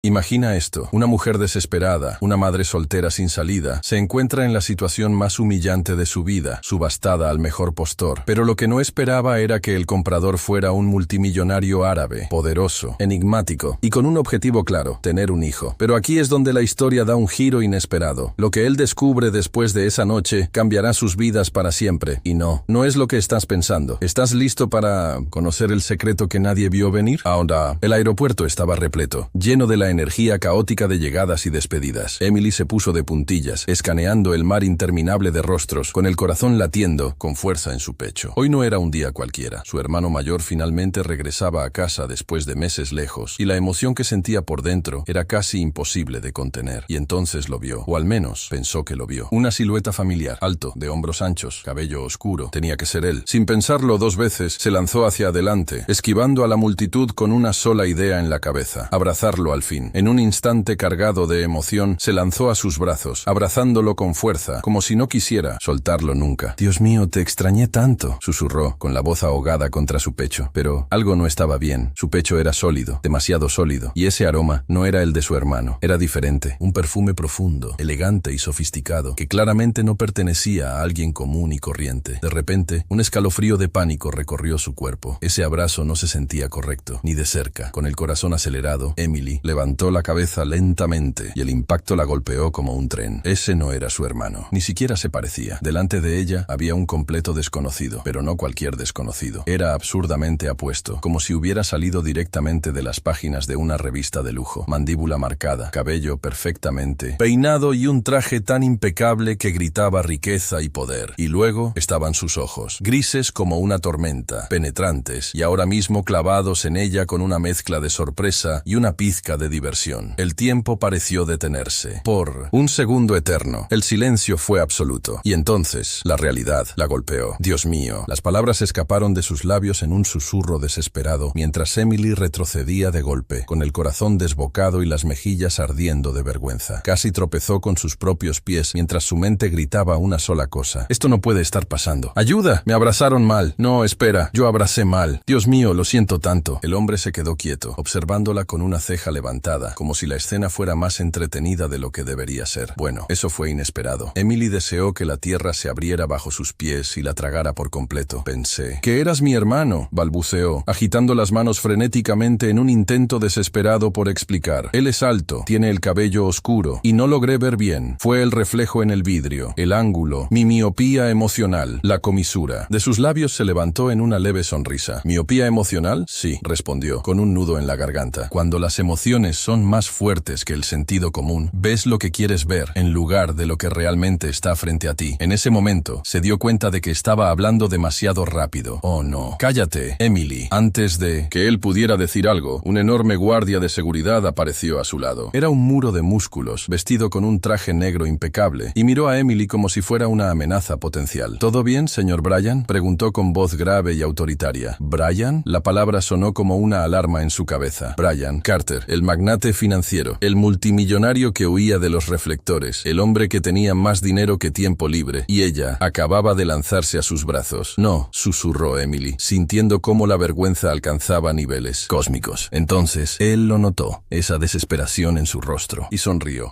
Imagina esto, una mujer desesperada, una madre soltera sin salida, se encuentra en la situación más humillante de su vida, subastada al mejor postor. Pero lo que no esperaba era que el comprador fuera un multimillonario árabe, poderoso, enigmático, y con un objetivo claro, tener un hijo. Pero aquí es donde la historia da un giro inesperado. Lo que él descubre después de esa noche cambiará sus vidas para siempre. Y no es lo que estás pensando. ¿Estás listo para conocer el secreto que nadie vio venir? Ahora, el aeropuerto estaba repleto, lleno de la energía caótica de llegadas y despedidas. Emily se puso de puntillas, escaneando el mar interminable de rostros, con el corazón latiendo con fuerza en su pecho. Hoy no era un día cualquiera. Su hermano mayor finalmente regresaba a casa después de meses lejos, y la emoción que sentía por dentro era casi imposible de contener. Y entonces lo vio, o al menos pensó que lo vio. Una silueta familiar, alto, de hombros anchos, cabello oscuro. Tenía que ser él. Sin pensarlo dos veces, se lanzó hacia adelante, esquivando a la multitud con una sola idea en la cabeza: abrazarlo al fin. En un instante cargado de emoción, se lanzó a sus brazos, abrazándolo con fuerza, como si no quisiera soltarlo nunca. «Dios mío, te extrañé tanto», susurró, con la voz ahogada contra su pecho. Pero algo no estaba bien. Su pecho era sólido, demasiado sólido, y ese aroma no era el de su hermano. Era diferente, un perfume profundo, elegante y sofisticado, que claramente no pertenecía a alguien común y corriente. De repente, un escalofrío de pánico recorrió su cuerpo. Ese abrazo no se sentía correcto, ni de cerca. Con el corazón acelerado, Emily levantó la cabeza lentamente y el impacto la golpeó como un tren. Ese no era su hermano. Ni siquiera se parecía. Delante de ella había un completo desconocido, pero no cualquier desconocido. Era absurdamente apuesto, como si hubiera salido directamente de las páginas de una revista de lujo. Mandíbula marcada, cabello perfectamente peinado y un traje tan impecable que gritaba riqueza y poder. Y luego estaban sus ojos, grises como una tormenta, penetrantes y ahora mismo clavados en ella con una mezcla de sorpresa y una pizca de diversión. El tiempo pareció detenerse. Por un segundo eterno, el silencio fue absoluto. Y entonces, la realidad la golpeó. Dios mío. Las palabras escaparon de sus labios en un susurro desesperado, mientras Emily retrocedía de golpe, con el corazón desbocado y las mejillas ardiendo de vergüenza. Casi tropezó con sus propios pies, mientras su mente gritaba una sola cosa: «Esto no puede estar pasando. ¡Ayuda! Me abrazaron mal. No, espera. Yo abracé mal. Dios mío, lo siento tanto». El hombre se quedó quieto, observándola con una ceja levantada, como si la escena fuera más entretenida de lo que debería ser. Bueno, eso fue inesperado. Emily deseó que la tierra se abriera bajo sus pies y la tragara por completo. «Pensé que eras mi hermano», balbuceó, agitando las manos frenéticamente en un intento desesperado por explicar. «Él es alto, tiene el cabello oscuro, y no logré ver bien. Fue el reflejo en el vidrio, el ángulo, mi miopía emocional, la comisura». De sus labios se levantó en una leve sonrisa. «¿Miopía emocional?» «Sí», respondió, con un nudo en la garganta. «Cuando las emociones son más fuertes que el sentido común, ves lo que quieres ver, en lugar de lo que realmente está frente a ti». En ese momento, se dio cuenta de que estaba hablando demasiado rápido. «Oh no. Cállate, Emily». Antes de que él pudiera decir algo, un enorme guardia de seguridad apareció a su lado. Era un muro de músculos, vestido con un traje negro impecable, y miró a Emily como si fuera una amenaza potencial. «¿Todo bien, señor Bryan?», preguntó con voz grave y autoritaria. «¿Bryan?». La palabra sonó como una alarma en su cabeza. Bryan Carter, el magnate financiero, el multimillonario que huía de los reflectores, el hombre que tenía más dinero que tiempo libre, y ella acababa de lanzarse a sus brazos. «No», susurró Emily, sintiendo cómo la vergüenza alcanzaba niveles cósmicos. Entonces, él lo notó, esa desesperación en su rostro, y sonrió.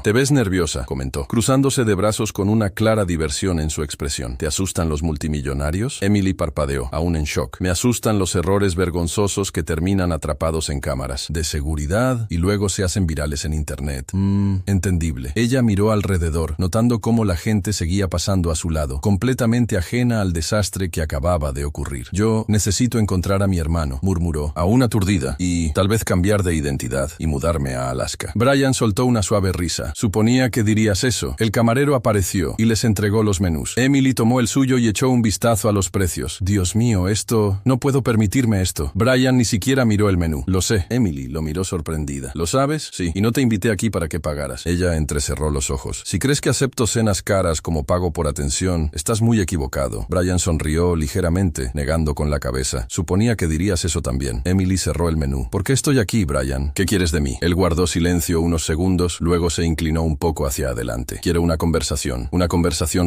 «Te ves nerviosa», comentó, cruzándose de brazos con una clara diversión en su expresión. «¿Te asustan los multimillonarios?». Emily parpadeó, aún en shock. «Me asustan los errores vergonzosos que terminan atrapados en cámaras de seguridad y luego se hacen virales en internet». Entendible. Ella miró alrededor, notando cómo la gente seguía pasando a su lado, completamente ajena al desastre que acababa de ocurrir. «Yo necesito encontrar a mi hermano», murmuró, aún aturdida, «y tal vez cambiar de identidad y mudarme a Alaska». Bryan soltó una suave risa. «Suponía que dirías eso». El camarero apareció y les entregó los menús. Emily tomó el suyo y echó un vistazo a los precios. «Dios mío, esto... no puedo permitirme esto». Bryan ni siquiera miró el menú. «Lo sé». Emily lo miró sorprendida. «¿Lo sabes?». «Sí, y no te invité aquí para que pagaras». Ella entrecerró los ojos. «Si crees que acepto cenas caras como pago por atención, estás muy equivocado». Bryan sonrió ligeramente, negando con la cabeza. «Suponía que dirías eso también». Emily cerró el menú. «¿Por qué estoy aquí, Bryan? ¿Qué quieres de mí?». Él guardó silencio unos segundos, luego se inclinó un poco hacia adelante. «Quiero una conversación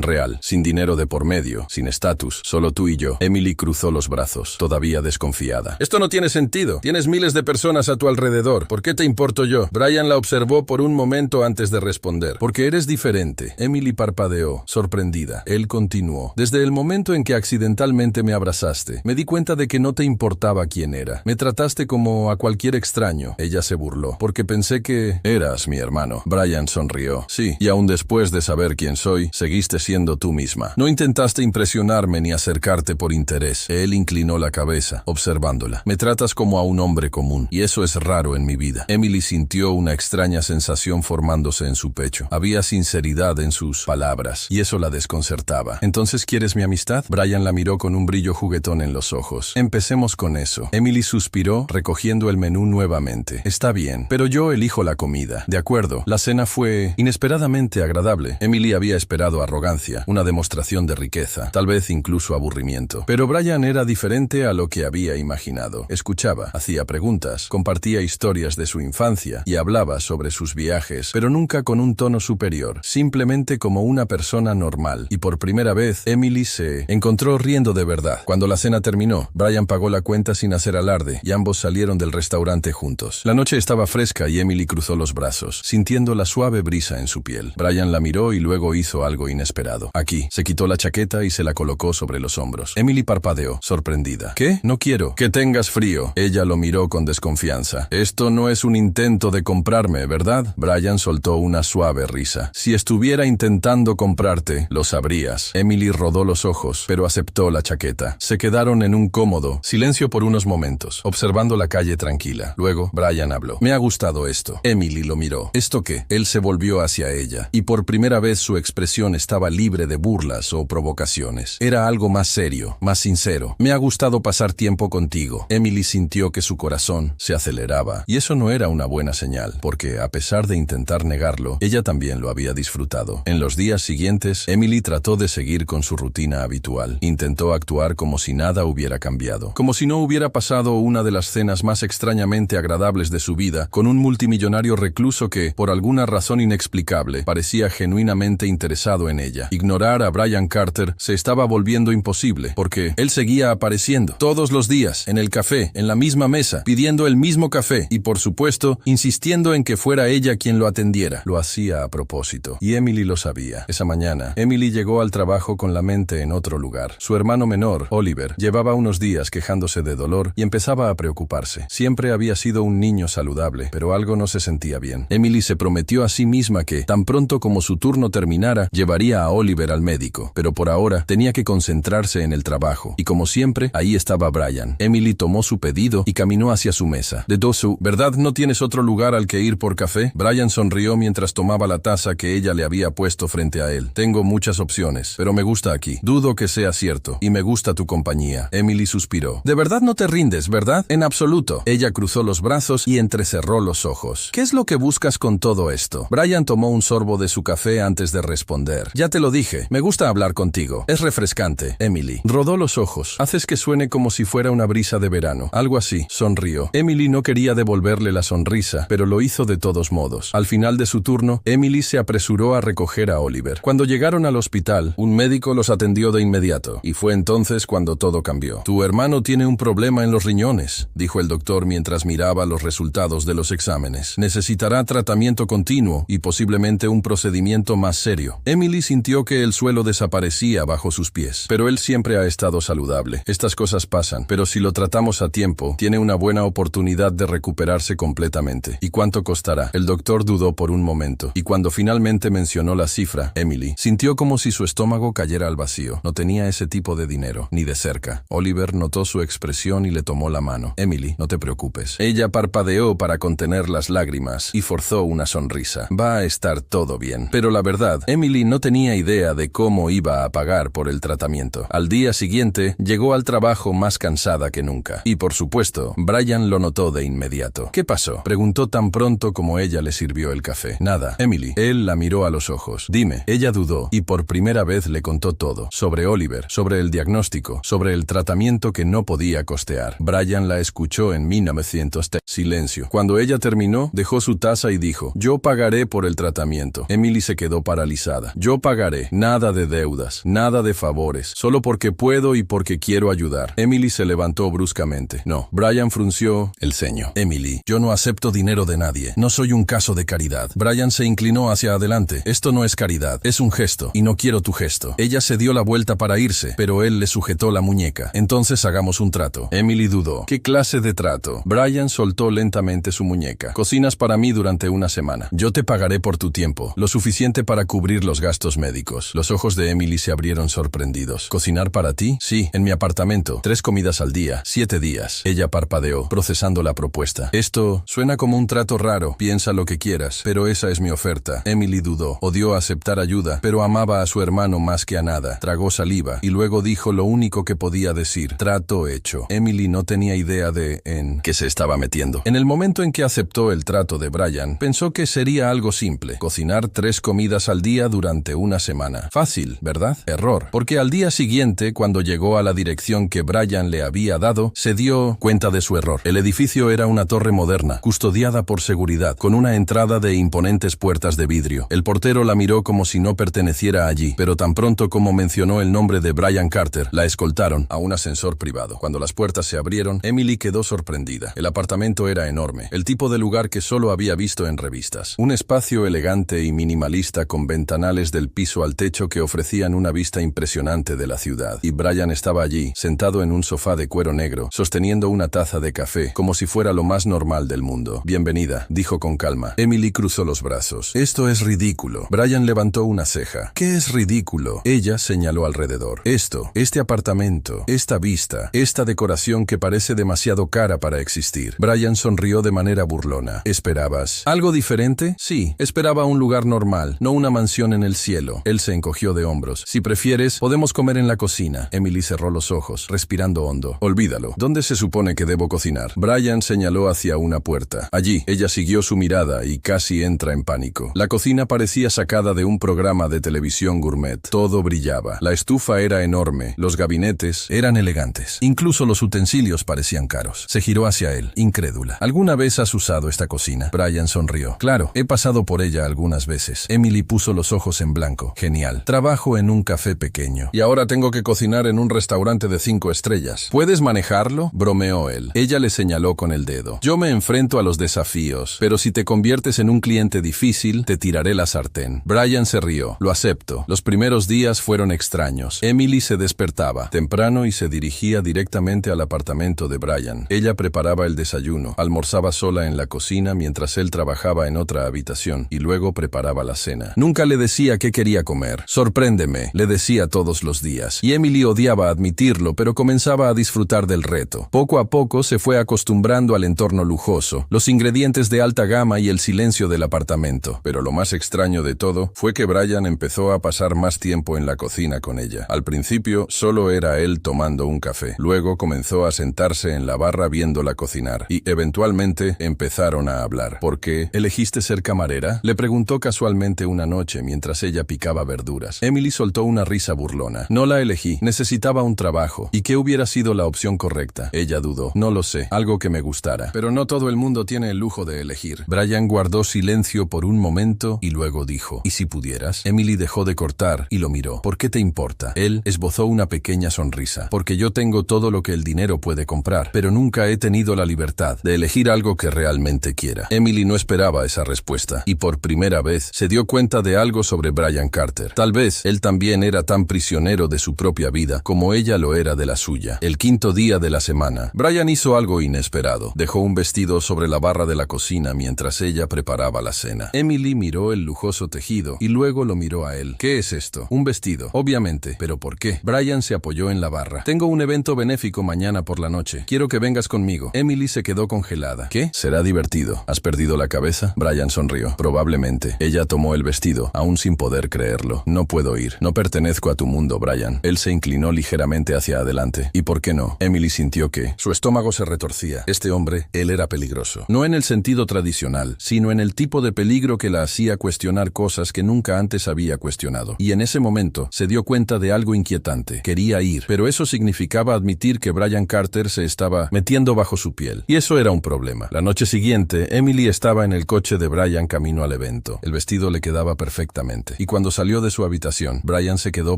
real, sin dinero de por medio, sin estatus, solo tú y yo». Emily cruzó los brazos, todavía desconfiada. «Esto no tiene sentido. Tienes miles de personas a tu alrededor. ¿Por qué te importo yo? Brian la observó por un momento antes de responder. Porque eres diferente. Emily parpadeó, sorprendida. Él continuó. Desde el momento en que accidentalmente me abrazaste, me di cuenta de que no te importaba quién era. Me trataste como a cualquier extraño. Ella se burló, porque pensé que eras mi hermano. Brian sonrió. Sí, y aún después de saber quién soy, seguiste siendo tú misma. No intentaste impresionarme ni acercarte por interés. Él inclinó la cabeza, observándola. Me tratas como a un hombre común, y eso es raro en mi vida. Emily sintió una extraña sensación formándose en su pecho. Había sinceridad en sus palabras, y eso la desconcertaba. ¿Entonces quieres mi amistad? Brian la miró con un brillo juguetón en los ojos. Empecemos con eso. Emily suspiró, recogiendo el menú nuevamente. Está bien, pero yo elijo la comida. De acuerdo. La cena fue inesperadamente agradable. Emily había esperado arrogancia, una demostración de riqueza, tal vez incluso aburrimiento. Pero Brian era diferente a lo que había imaginado. Escuchaba, hacía preguntas, compartía historias de su infancia y hablaba sobre sus viajes, pero nunca con un tono superior, simplemente como una persona normal. Y por primera vez, Emily se encontró riendo de verdad. Cuando la cena terminó, Brian pagó la cuenta sin hacer alarde y ambos salieron del restaurante juntos. La noche estaba fresca y Emily cruzó los brazos, sintiendo la suave brisa en su piel. Brian la miró y luego hizo algo inesperado. Aquí, se quitó la chaqueta y se la colocó sobre los hombros. Emily parpadeó, sorprendida. ¿Qué? No quiero que tengas frío. Ella lo miró con desconfianza. Esto no es un intento de comprarme, ¿verdad? Brian soltó una suave risa. Si estuviera intentando comprarte, lo sabrías. Emily rodó los ojos, pero aceptó la chaqueta. Se quedaron en un cómodo silencio por unos momentos, observando la calle tranquila. Luego, Brian habló. Me ha gustado esto. Emily lo miró. ¿Esto qué? Él se volvió hacia ella, y por primera vez su expresión estaba libre de burlas o provocaciones. Era algo más serio, más sincero. Me ha gustado pasar tiempo contigo. Emily sintió que su corazón se aceleraba, y eso no era una buena señal, porque a pesar de intentar negarlo, ella también lo había disfrutado. En los días siguientes, Emily trató de seguir con su rutina habitual. Intentó actuar como si nada hubiera cambiado, como si no hubiera pasado una de las cenas más extrañamente agradables de su vida con un multimillonario recluso que, por alguna razón inexplicable, parecía genuinamente interesado en ella. Ignorar a Brian Carter se estaba volviendo imposible, porque él seguía apareciendo todos los días, en el café, en la misma mesa, pidiendo el mismo café y, por supuesto, insistiendo en que fuera ella quien lo atendiera. Lo hacía a propósito, y Emily lo sabía. Esa mañana, Emily llegó al trabajo con la mente en otro lugar. Su hermano menor, Oliver, llevaba unos días quejándose de dolor y empezaba a preocuparse. Siempre había sido un niño saludable, pero algo no se sentía bien. Emily se prometió a sí misma que, tan pronto como su turno terminara, llevaría a Oliver al médico, pero por ahora tenía que concentrarse en el trabajo, y como siempre, ahí estaba Brian. Emily tomó su pedido y caminó hacia su mesa. De Dosu, ¿verdad no tienes otro lugar al que ir por café? Brian sonrió mientras tomaba la taza que ella le había puesto frente a él. Tengo muchas opciones, pero me gusta aquí. Dudo que sea cierto, y me gusta tu compañía. Emily suspiró. De verdad no te rindes, ¿verdad? En absoluto. Ella cruzó los brazos y entrecerró los ojos. ¿Qué es lo que buscas con todo esto? Brian tomó un sorbo de su café antes de responder. Ya te lo dije, me gusta hablar contigo. Es refrescante. Emily rodó los ojos. Haces que suene como si fuera una brisa de verano. Algo así. Sonrió. Emily no quería devolverle la sonrisa, pero lo hizo de todos modos. Al final de su turno, Emily se apresuró a recoger a Oliver. Cuando llegaron al hospital, un médico los atendió de inmediato, y fue entonces cuando todo cambió. Tu hermano tiene un problema en los riñones, dijo el doctor mientras miraba los resultados de los exámenes. Necesitará tratamiento continuo y posiblemente un procedimiento más serio. Emily sintió que el suelo desaparecía bajo sus pies, pero él siempre ha estado saludable. Estas cosas pasan, pero si lo tratamos a tiempo, tiene una buena oportunidad de recuperarse completamente. ¿Y cuánto costará? El doctor dudó por un momento, y cuando finalmente mencionó la cifra, Emily sintió como si su estómago cayera al vacío. No tenía ese tipo de dinero, ni de cerca. Oliver notó su expresión y le tomó la mano. Emily, no te preocupes. Ella parpadeó para contener las lágrimas y forzó una sonrisa. Va a estar todo bien. Pero la verdad, Emily no tenía idea de cómo iba a pagar por el tratamiento. Al día siguiente, llegó al trabajo más cansada que nunca. Y por supuesto, Brian lo notó de inmediato. ¿Qué pasó? Preguntó tan pronto como ella le sirvió el café. Nada, Emily. Él la miró a los ojos. Dime. Ella dudó y por primera vez le contó todo. Sobre Oliver, sobre el diagnóstico, sobre el tratamiento que no podía costear. Brian la escuchó en 1900. Silencio. Cuando ella terminó, dejó su taza y dijo, yo pagaré por el tratamiento. Emily se quedó paralizada. Yo pagaré. Nada de deudas, nada de favores, solo porque puedo y porque quiero ayudar. Emily se levantó bruscamente. No. Brian frunció el ceño. Emily, yo Yo no acepto dinero de nadie. No soy un caso de caridad. Brian se inclinó hacia adelante. Esto no es caridad, es un gesto, y no quiero tu gesto. Ella se dio la vuelta para irse, pero él le sujetó la muñeca. Entonces hagamos un trato. Emily dudó. ¿Qué clase de trato? Brian soltó lentamente su muñeca. Cocinas para mí durante una semana. Yo te pagaré por tu tiempo, lo suficiente para cubrir los gastos médicos. Los ojos de Emily se abrieron sorprendidos. ¿Cocinar para ti? Sí, en mi apartamento. 3 comidas al día, 7 días. Ella parpadeó, procesando la propuesta. Esto suena como un trato raro. Piensa lo que quieras, pero esa es mi oferta. Emily dudó. Odió aceptar ayuda, pero amaba a su hermano más que a nada. Tragó saliva y luego dijo lo único que podía decir. Trato hecho. Emily no tenía idea en qué se estaba metiendo. En el momento en que aceptó el trato de Brian, pensó que sería algo simple. Cocinar 3 comidas al día durante una semana. Fácil, ¿verdad? Error. Porque al día siguiente, cuando llegó a la dirección que Brian le había dado, se dio cuenta de su error. El edificio era una torre moderna, custodiada por seguridad, con una entrada de imponentes puertas de vidrio. El portero la miró como si no perteneciera allí, pero tan pronto como mencionó el nombre de Brian Carter, la escoltaron a un ascensor privado. Cuando las puertas se abrieron, Emily quedó sorprendida. El apartamento era enorme, el tipo de lugar que solo había visto en revistas. Un espacio elegante y minimalista con ventanales del piso al techo que ofrecían una vista impresionante de la ciudad. Y Brian estaba allí, sentado en un sofá de cuero negro, sosteniendo una taza de café, como si fuera lo más normal del mundo. Bienvenida, dijo con calma. Emily cruzó los brazos. Esto es ridículo. Brian levantó una ceja. ¿Qué es ridículo? Ella señaló alrededor. Este apartamento, esta vista, esta decoración que parece demasiado cara para existir. Brian sonrió de manera burlona. ¿Esperabas algo diferente? Sí, esperaba un lugar normal, no una mansión en el cielo. Él se encogió de hombros. Si prefieres, podemos comer en la cocina. Emily cerró los ojos, respirando hondo. Olvídalo. ¿Dónde se supone que debo cocinar? Brian señaló hacia una puerta. Allí, ella siguió su mirada y casi entra en pánico. La cocina parecía sacada de un programa de televisión gourmet. Todo brillaba. La estufa era enorme. Los gabinetes eran elegantes. Incluso los utensilios parecían caros. Se giró hacia él, incrédula. ¿Alguna vez has usado esta cocina? Brian sonrió. Claro, he pasado por ella algunas veces. Emily puso los ojos en blanco. Genial. Trabajo en un café pequeño. Y ahora tengo que cocinar en un restaurante de 5 estrellas. ¿Puedes manejarlo? Bromeó él. Ella le señaló con el dedo. Yo me enfrento a los desafíos, pero si te conviertes en un cliente difícil, te tiraré la sartén. Brian se rió. Lo acepto. Los primeros días fueron extraños. Emily se despertaba temprano y se dirigía directamente al apartamento de Brian. Ella preparaba el desayuno, almorzaba sola en la cocina mientras él trabajaba en otra habitación y luego preparaba la cena. Nunca le decía qué quería comer. Sorpréndeme, le decía todos los días. Y Emily odiaba admitirlo, pero comenzaba a disfrutar del reto. Poco a poco se fue acostumbrando al entorno lujoso, los ingredientes de alta gama y el silencio del apartamento. Pero lo más extraño de todo fue que Brian empezó a pasar más tiempo en la cocina con ella. Al principio solo era él tomando un café. Luego comenzó a sentarse en la barra viéndola cocinar y eventualmente empezaron a hablar. ¿Por qué elegiste ser camarera?, le preguntó casualmente una noche mientras ella picaba verduras. Emily soltó una risa burlona. No la elegí, necesitaba un trabajo. ¿Y qué hubiera sido la opción correcta? Ella dudó. No lo sé, algo que me gustara. Pero no todo el mundo tiene el lujo de elegir. Brian guardó silencio por un momento y luego dijo, ¿y si pudieras? Emily dejó de cortar y lo miró. ¿Por qué te importa? Él esbozó una pequeña sonrisa. Porque yo tengo todo lo que el dinero puede comprar, pero nunca he tenido la libertad de elegir algo que realmente quiera. Emily no esperaba esa respuesta y por primera vez se dio cuenta de algo sobre Brian Carter. Tal vez él también era tan prisionero de su propia vida como ella lo era de la suya. El 5º día de la semana, Brian hizo algo inesperado. Dejó un vestido sobre la barra de la cocina mientras ella preparaba la cena. Emily miró el lujoso tejido y luego lo miró a él. ¿Qué es esto? Un vestido. Obviamente. ¿Pero por qué? Brian se apoyó en la barra. Tengo un evento benéfico mañana por la noche. Quiero que vengas conmigo. Emily se quedó congelada. ¿Qué? Será divertido. ¿Has perdido la cabeza? Brian sonrió. Probablemente. Ella tomó el vestido, aún sin poder creerlo. No puedo ir. No pertenezco a tu mundo, Brian. Él se inclinó ligeramente hacia adelante. ¿Y por qué no? Emily sintió que su estómago se retorcía. Este hombre, él era peligroso. No en el sentido tradicional, sino en el tipo de peligro que la hacía cuestionar cosas que nunca antes había cuestionado. Y en ese momento se dio cuenta de algo inquietante. Quería ir, pero eso significaba admitir que Brian Carter se estaba metiendo bajo su piel. Y eso era un problema. La noche siguiente, Emily estaba en el coche de Brian camino al evento. El vestido le quedaba perfectamente. Y cuando salió de su habitación, Brian se quedó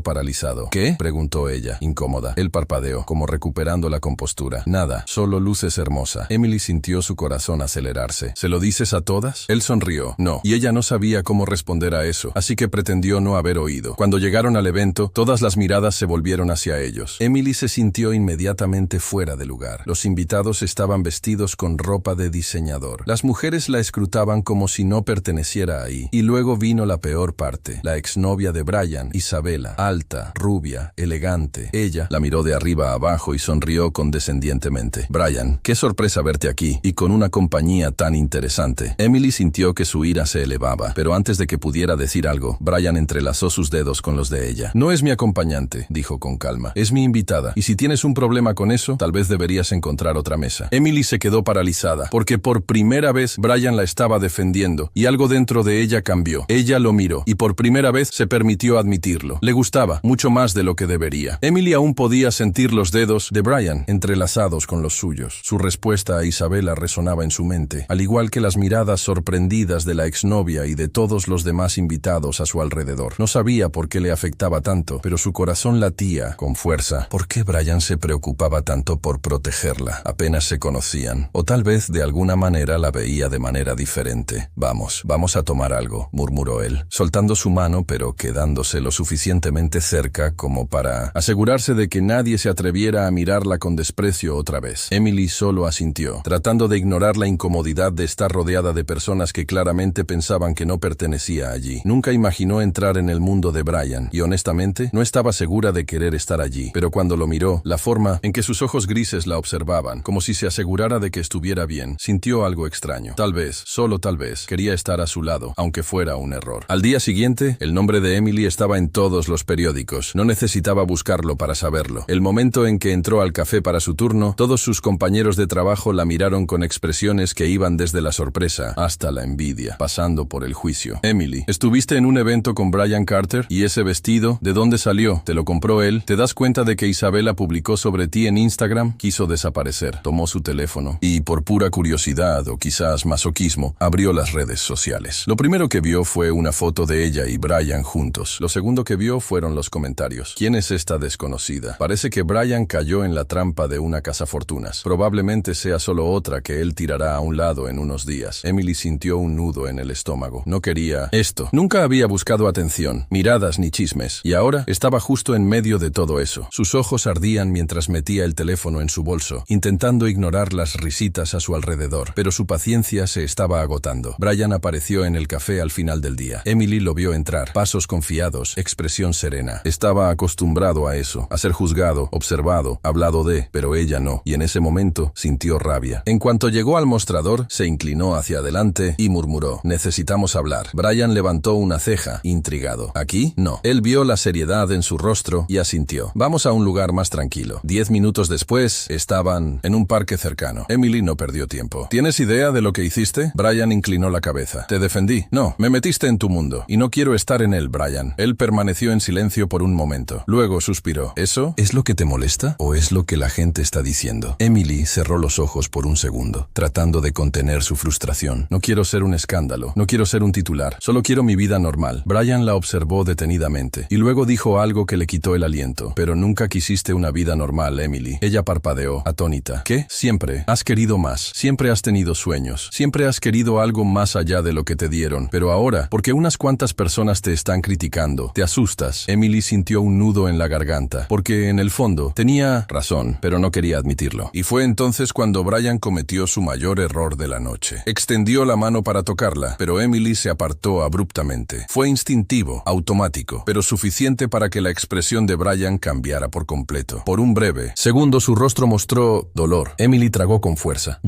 paralizado. ¿Qué?, preguntó ella, incómoda. Él parpadeó, como recuperando la compostura. Nada, solo luces hermosa. Emily sintió su corazón acelerarse. ¿Se lo dices a todas? Él sonrió. No. Y ella no sabía cómo responder a eso, así que pretendió no haber oído. Cuando llegaron al evento, todas las miradas se volvieron hacia ellos. Emily se sintió inmediatamente fuera de lugar. Los invitados estaban vestidos con ropa de diseñador. Las mujeres la escrutaban como si no perteneciera ahí. Y luego vino la peor parte. La exnovia de Brian, Isabela, alta, rubia, elegante. Ella la miró de arriba a abajo y sonrió condescendientemente. Brian, qué sorpresa verte aquí, y con una compañía tan interesante. Emily sintió que su ira se elevaba, pero antes de que pudiera decir algo, Brian entrelazó sus dedos con los de ella. No es mi acompañante, dijo con calma. Es mi invitada, y si tienes un problema con eso, tal vez deberías encontrar otra mesa. Emily se quedó paralizada, porque por primera vez Brian la estaba defendiendo, y algo dentro de ella cambió. Ella lo miró, y por primera vez se permitió admitirlo. Le gustaba, mucho más de lo que debería. Emily aún podía sentir los dedos de Brian entrelazados con los suyos. Su respuesta a Isabela resonaba en su mente, al igual que las miradas sorprendidas de la exnovia y de todos los demás invitados a su alrededor. No sabía por qué le afectaba tanto, pero su corazón latía con fuerza. ¿Por qué Brian se preocupaba tanto por protegerla? Apenas se conocían, o tal vez de alguna manera la veía de manera diferente. Vamos a tomar algo, murmuró él, soltando su mano pero quedándose lo suficientemente cerca como para asegurarse de que nadie se atreviera a mirarla con desprecio otra vez. Emily solo asintió, tratando de ignorar la incomodidad de estar rodeada de personas que claramente pensaban que no pertenecía allí. Nunca imaginó entrar en el mundo de Brian, y honestamente no estaba segura de querer estar allí, pero cuando lo miró, la forma en que sus ojos grises la observaban, como si se asegurara de que estuviera bien, sintió algo extraño. Tal vez, solo tal vez, quería estar a su lado, aunque fuera un error. Al día siguiente, el nombre de Emily estaba en todos los periódicos. No necesitaba buscarlo para saberlo. El momento en que entró al café para su turno, todos sus compañeros de trabajo la miraron con expresiones que iban desde la sorpresa hasta la envidia, pasando por el juicio. Emily, ¿estuviste en un evento con Brian Carter? ¿Y ese vestido? ¿De dónde salió? ¿Te lo compró él? ¿Te das cuenta de que Isabela publicó sobre ti en Instagram? Quiso desaparecer. Tomó su teléfono y, por pura curiosidad o quizás masoquismo, abrió las redes sociales. Lo primero que vio fue una foto de ella y Brian juntos. Lo segundo que vio fueron los comentarios. ¿Quién es esta desconocida? Parece que Brian cayó en la trampa de una cazafortunas. Probablemente sea solo otra que él tirará a un lado en unos días. Emily sintió un nudo en el estómago. No quería esto. Nunca había buscado atención, miradas ni chismes, y ahora estaba justo en medio de todo eso. Sus ojos ardían mientras metía el teléfono en su bolso, intentando ignorar las risitas a su alrededor, pero su paciencia se estaba agotando. Brian apareció en el café al final del día. Emily lo vio entrar, pasos confiados, expresión serena. Estaba acostumbrado a eso, a ser juzgado, observado, hablado de, pero ella no, y en ese momento sintió rabia. En cuanto llegó al mostrador, se inclinó hacia adelante y murmuró: necesitamos hablar. Brian levantó una ceja, intrigado. ¿Aquí? No. Él vio la seriedad en su rostro y asintió. Vamos a un lugar más tranquilo. 10 minutos después, estaban en un parque cercano. Emily no perdió tiempo. ¿Tienes idea de lo que hiciste? Brian inclinó la cabeza. Te defendí. No, me metiste en tu mundo, y no quiero estar en él, Brian. Él permaneció en silencio por un momento. Luego suspiró. ¿Eso es lo que te molesta o es lo que la gente está diciendo? Emily cerró los ojos por un segundo, tratando de contener su frustración. No quiero ser un escándalo. No quiero ser un titular. Solo quiero mi vida normal. Brian la observó detenidamente, y luego dijo algo que le quitó el aliento. Pero nunca quisiste una vida normal, Emily. Ella parpadeó, atónita. ¿Qué? Siempre has querido más. Siempre has tenido sueños. Siempre has querido algo más allá de lo que te dieron. Pero ahora, porque unas cuantas personas te están criticando, te asustas. Emily sintió un nudo en la garganta, porque en el fondo tenía razón, pero no quería admitirlo. Y fue entonces cuando Brian cometió su mayor error de la noche. Extendió la mano para tocarla, pero Emily se apartó abruptamente. Fue instintivo, automático, pero suficiente para que la expresión de Brian cambiara por completo. Por un breve segundo su rostro mostró dolor. Emily tragó con fuerza.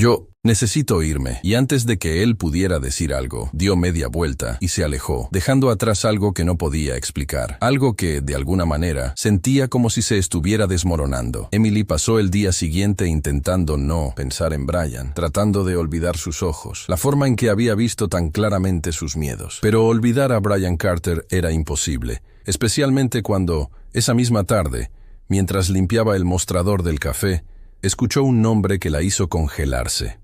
Necesito irme. Y antes de que él pudiera decir algo, dio media vuelta y se alejó, dejando atrás algo que no podía explicar. Algo que, de alguna manera, sentía como si se estuviera desmoronando. Emily pasó el día siguiente intentando no pensar en Brian, tratando de olvidar sus ojos, la forma en que había visto tan claramente sus miedos. Pero olvidar a Brian Carter era imposible, especialmente cuando, esa misma tarde, mientras limpiaba el mostrador del café, escuchó un nombre que la hizo congelarse.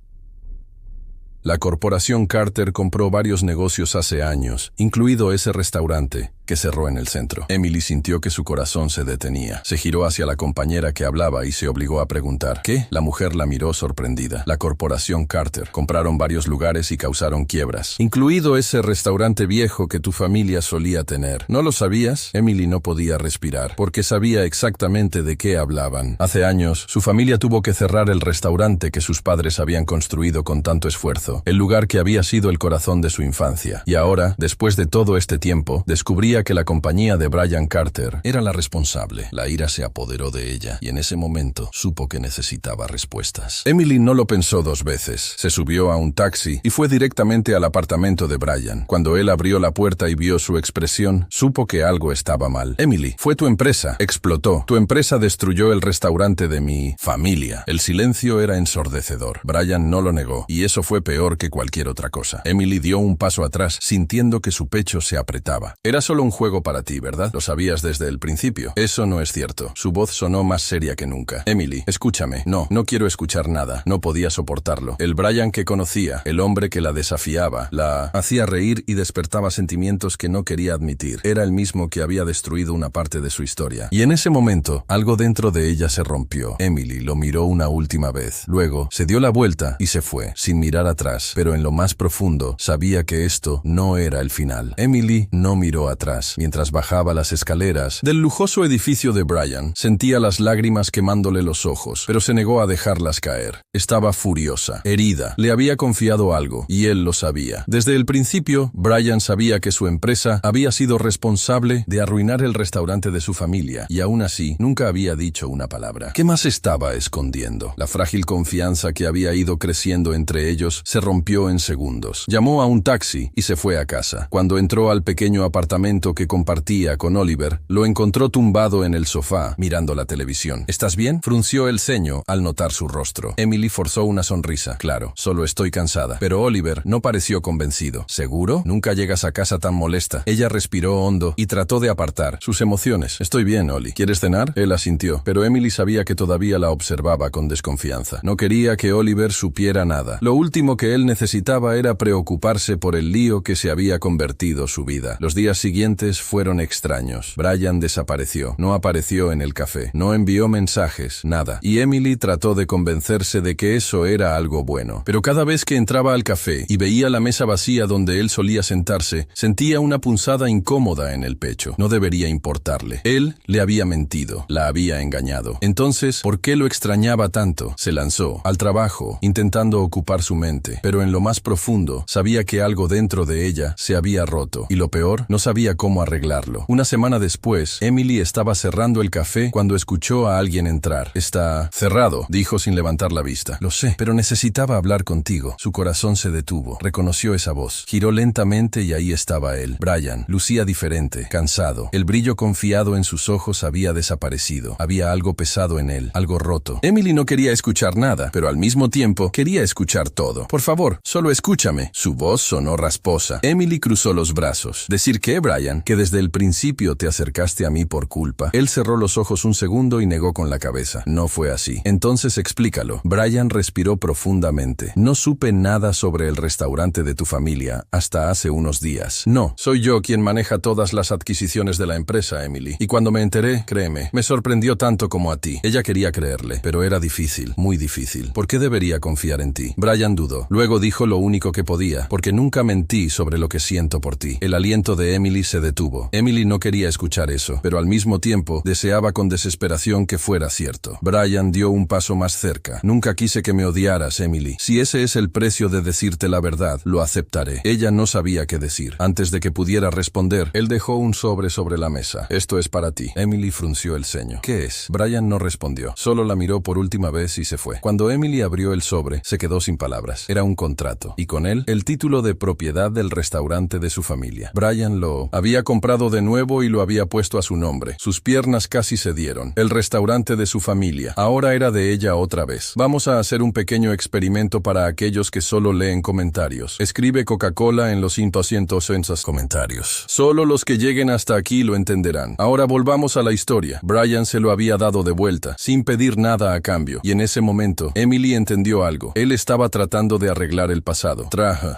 La corporación Carter compró varios negocios hace años, incluido ese restaurante, que cerró en el centro. Emily sintió que su corazón se detenía. Se giró hacia la compañera que hablaba y se obligó a preguntar. ¿Qué? La mujer la miró sorprendida. La corporación Carter. Compraron varios lugares y causaron quiebras, incluido ese restaurante viejo que tu familia solía tener. ¿No lo sabías? Emily no podía respirar, porque sabía exactamente de qué hablaban. Hace años, su familia tuvo que cerrar el restaurante que sus padres habían construido con tanto esfuerzo, el lugar que había sido el corazón de su infancia. Y ahora, después de todo este tiempo, descubría que la compañía de Brian Carter era la responsable. La ira se apoderó de ella, y en ese momento supo que necesitaba respuestas. Emily no lo pensó 2 veces. Se subió a un taxi y fue directamente al apartamento de Brian. Cuando él abrió la puerta y vio su expresión, supo que algo estaba mal. Emily, fue tu empresa. Explotó. Tu empresa destruyó el restaurante de mi familia. El silencio era ensordecedor. Brian no lo negó, y eso fue peor que cualquier otra cosa. Emily dio un paso atrás, sintiendo que su pecho se apretaba. Era solo un juego para ti, ¿verdad? Lo sabías desde el principio. Eso no es cierto. Su voz sonó más seria que nunca. Emily, escúchame. No quiero escuchar nada. No podía soportarlo. El Brian que conocía, el hombre que la desafiaba, la hacía reír y despertaba sentimientos que no quería admitir, era el mismo que había destruido una parte de su historia. Y en ese momento, algo dentro de ella se rompió. Emily lo miró una última vez. Luego, se dio la vuelta y se fue, sin mirar atrás, pero en lo más profundo, sabía que esto no era el final. Emily no miró atrás. Mientras bajaba las escaleras del lujoso edificio de Brian, sentía las lágrimas quemándole los ojos, pero se negó a dejarlas caer. Estaba furiosa, herida. Le había confiado algo, y él lo sabía. Desde el principio, Brian sabía que su empresa había sido responsable de arruinar el restaurante de su familia, y aún así, nunca había dicho una palabra. ¿Qué más estaba escondiendo? La frágil confianza que había ido creciendo entre ellos se rompió en segundos. Llamó a un taxi y se fue a casa. Cuando entró al pequeño apartamento que compartía con Oliver, lo encontró tumbado en el sofá, mirando la televisión. ¿Estás bien? Frunció el ceño al notar su rostro. Emily forzó una sonrisa. Claro, solo estoy cansada. Pero Oliver no pareció convencido. ¿Seguro? Nunca llegas a casa tan molesta. Ella respiró hondo y trató de apartar sus emociones. Estoy bien, Oli. ¿Quieres cenar? Él asintió, pero Emily sabía que todavía la observaba con desconfianza. No quería que Oliver supiera nada. Lo último que él necesitaba era preocuparse por el lío que se había convertido su vida. Los días siguientes fueron extraños. Brian desapareció. No apareció en el café. No envió mensajes. Nada. Y Emily trató de convencerse de que eso era algo bueno. Pero cada vez que entraba al café y veía la mesa vacía donde él solía sentarse, sentía una punzada incómoda en el pecho. No debería importarle. Él le había mentido. La había engañado. Entonces, ¿por qué lo extrañaba tanto? Se lanzó al trabajo, intentando ocupar su mente. Pero en lo más profundo, sabía que algo dentro de ella se había roto. Y lo peor, no sabía cómo arreglarlo. Una semana después, Emily estaba cerrando el café cuando escuchó a alguien entrar. Está cerrado, dijo sin levantar la vista. Lo sé, pero necesitaba hablar contigo. Su corazón se detuvo. Reconoció esa voz. Giró lentamente y ahí estaba él. Brian. Lucía diferente, cansado. El brillo confiado en sus ojos había desaparecido. Había algo pesado en él, algo roto. Emily no quería escuchar nada, pero al mismo tiempo quería escuchar todo. Por favor, solo escúchame. Su voz sonó rasposa. Emily cruzó los brazos. ¿Decir qué, Brian? Que desde el principio te acercaste a mí por culpa. Él cerró los ojos un segundo y negó con la cabeza. No fue así. Entonces explícalo. Brian respiró profundamente. No supe nada sobre el restaurante de tu familia hasta hace unos días. No, soy yo quien maneja todas las adquisiciones de la empresa, Emily. Y cuando me enteré, créeme, me sorprendió tanto como a ti. Ella quería creerle, pero era difícil, muy difícil. ¿Por qué debería confiar en ti? Brian dudó. Luego dijo lo único que podía, porque nunca mentí sobre lo que siento por ti. El aliento de Emily se detuvo. Emily no quería escuchar eso, pero al mismo tiempo deseaba con desesperación que fuera cierto. Brian dio un paso más cerca. Nunca quise que me odiaras, Emily. Si ese es el precio de decirte la verdad, lo aceptaré. Ella no sabía qué decir. Antes de que pudiera responder, él dejó un sobre la mesa. Esto es para ti. Emily frunció el ceño. ¿Qué es? Brian no respondió. Solo la miró por última vez y se fue. Cuando Emily abrió el sobre, se quedó sin palabras. Era un contrato. Y con él, el título de propiedad del restaurante de su familia. Brian lo había comprado de nuevo y lo había puesto a su nombre. Sus piernas casi cedieron. El restaurante de su familia. Ahora era de ella otra vez. Vamos a hacer un pequeño experimento para aquellos que solo leen comentarios. Escribe Coca-Cola en los 200 en sus comentarios. Solo los que lleguen hasta aquí lo entenderán. Ahora volvamos a la historia. Brian se lo había dado de vuelta, sin pedir nada a cambio. Y en ese momento, Emily entendió algo. Él estaba tratando de arreglar el pasado.